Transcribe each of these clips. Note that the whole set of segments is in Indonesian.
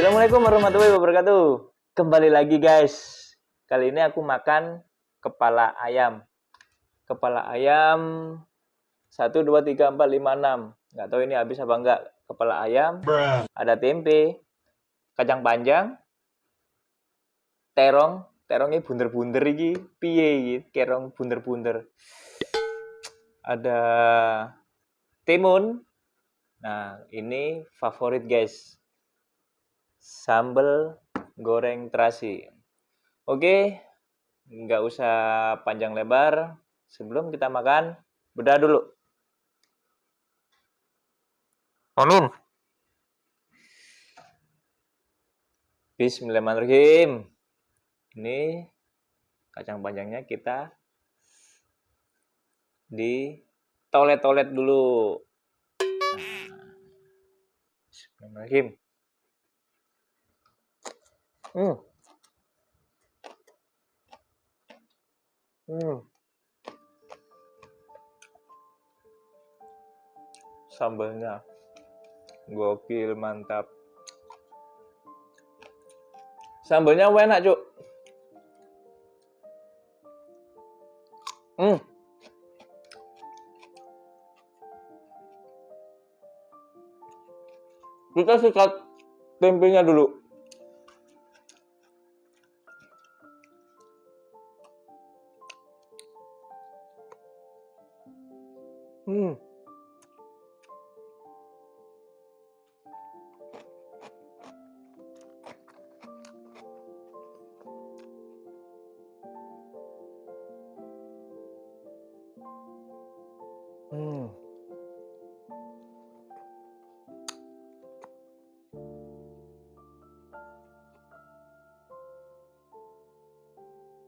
Assalamualaikum warahmatullahi wabarakatuh. Kembali lagi guys. Kali ini aku makan kepala ayam. Kepala ayam 1, 2, 3, 4, 5, 6. Nggak tahu ini habis apa enggak. Kepala ayam, ada tempe, kacang panjang, terong. Terongnya bunder-bunder iki. Piye iki? Kerong bunder-bunder. Ada timun. Nah, ini favorit guys. Sambal goreng terasi. Oke, nggak usah panjang lebar. Sebelum kita makan, berdoa dulu. Amin. Bismillahirrahmanirrahim. Ini kacang panjangnya kita ditolet-tolet dulu. Bismillahirrahmanirrahim. Sambalnya gokil, mantap. Sambalnya enak, Cuk. Kita sikat tempenya dulu.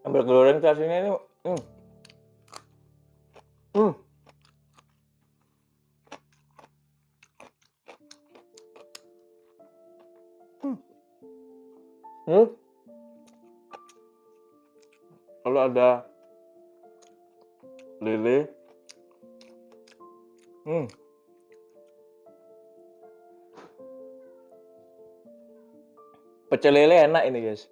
Sambal goreng terasinya ini kalau ada lele, pecel lele enak ini guys.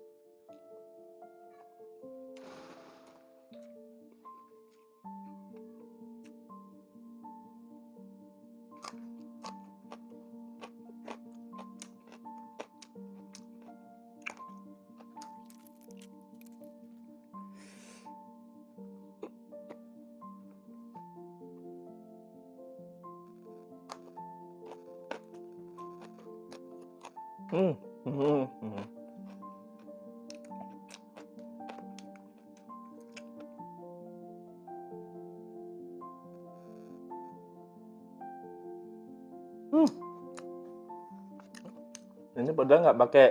Ini padahal nggak pakai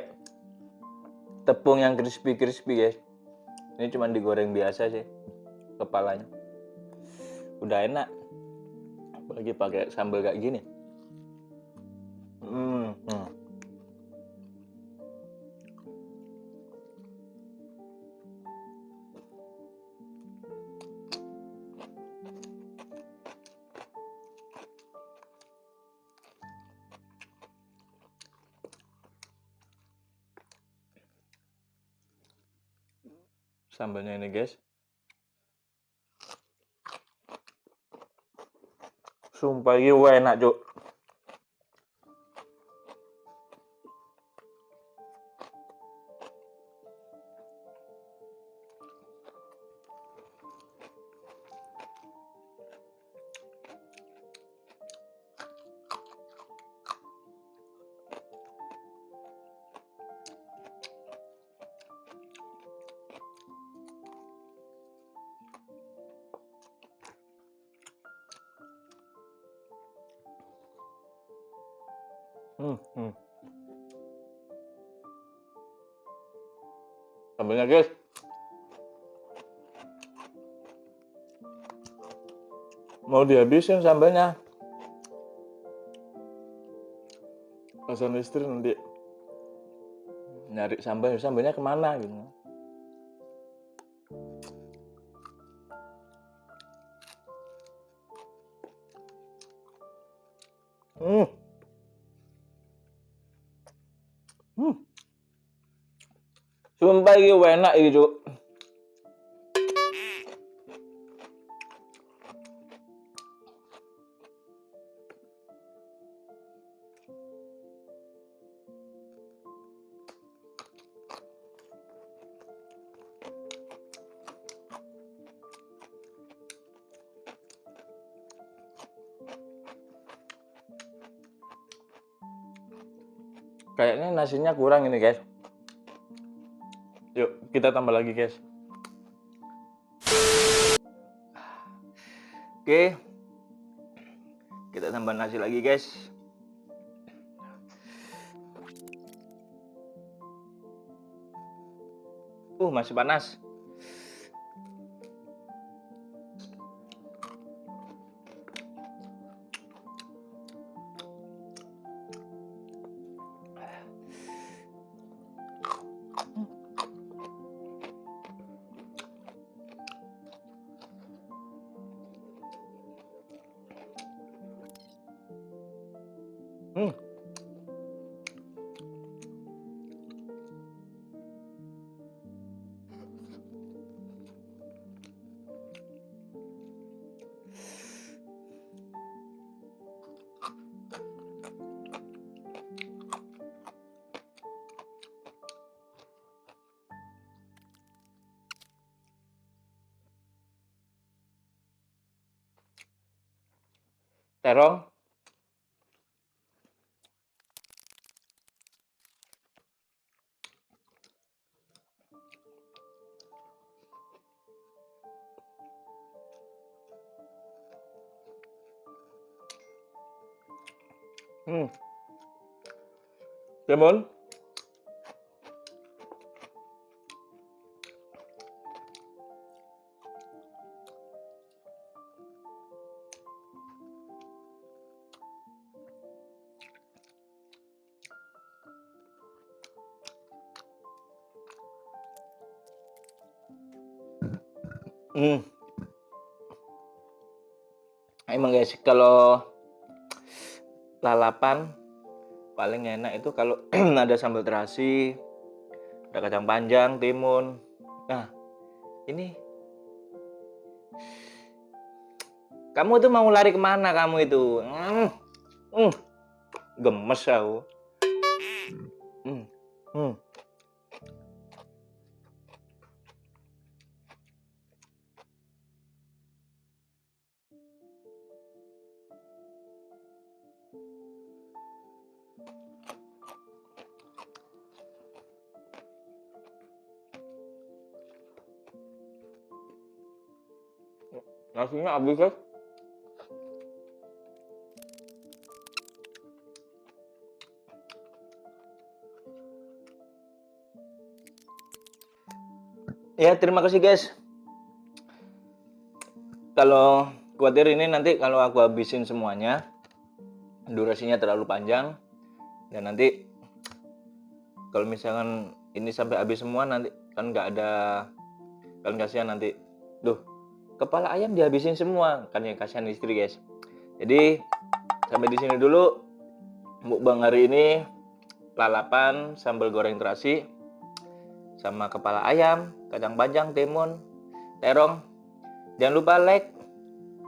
tepung yang crispy guys. Ini cuma digoreng biasa sih kepalanya. Udah enak. Apalagi pakai sambal kayak gini. Sambalnya ini guys, sumpah ini enak Cuk. Sambalnya guys, mau dihabisin sambalnya. Pasangan istri nanti nyari sambalnya kemana gitu. Sumpah iki enak iki, Cuk. Kayaknya nasinya kurang ini, guys. Yuk, kita tambah lagi, guys. Oke. Kita tambah nasi lagi, guys. Masih panas. Terong. Timun. Emang guys, kalau lalapan paling enak itu kalau ada sambal terasi, ada kacang panjang, timun. Nah, ini kamu tuh mau lari kemana kamu itu? Gemes aku. Nasinya habis, guys. Ya, terima kasih, guys. Kalau khawatir ini nanti kalau aku habisin semuanya, durasinya terlalu panjang. Dan nanti kalau misalkan ini sampai habis semua, nanti kan nggak ada, kan kasihan nanti. Duh, kepala ayam dihabisin semua, kan ya kasihan istri, guys. Jadi sampai di sini dulu mukbang hari ini, lalapan, sambal goreng terasi, sama kepala ayam, kacang panjang, timun, terong. Jangan lupa like,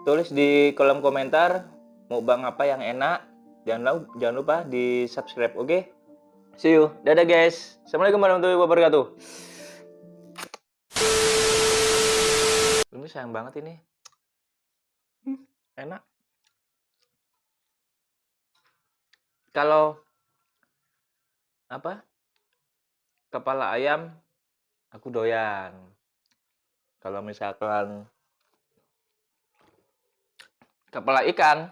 tulis di kolom komentar mukbang apa yang enak. Jangan lupa di subscribe, oke? See you, dadah guys. Assalamualaikum warahmatullahi wabarakatuh. Ini sayang banget ini. Enak. Kalau kepala ayam aku doyan. Kalau misalkan kepala ikan,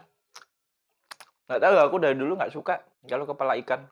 nggak tahu, aku dari dulu nggak suka kalau kepala ikan.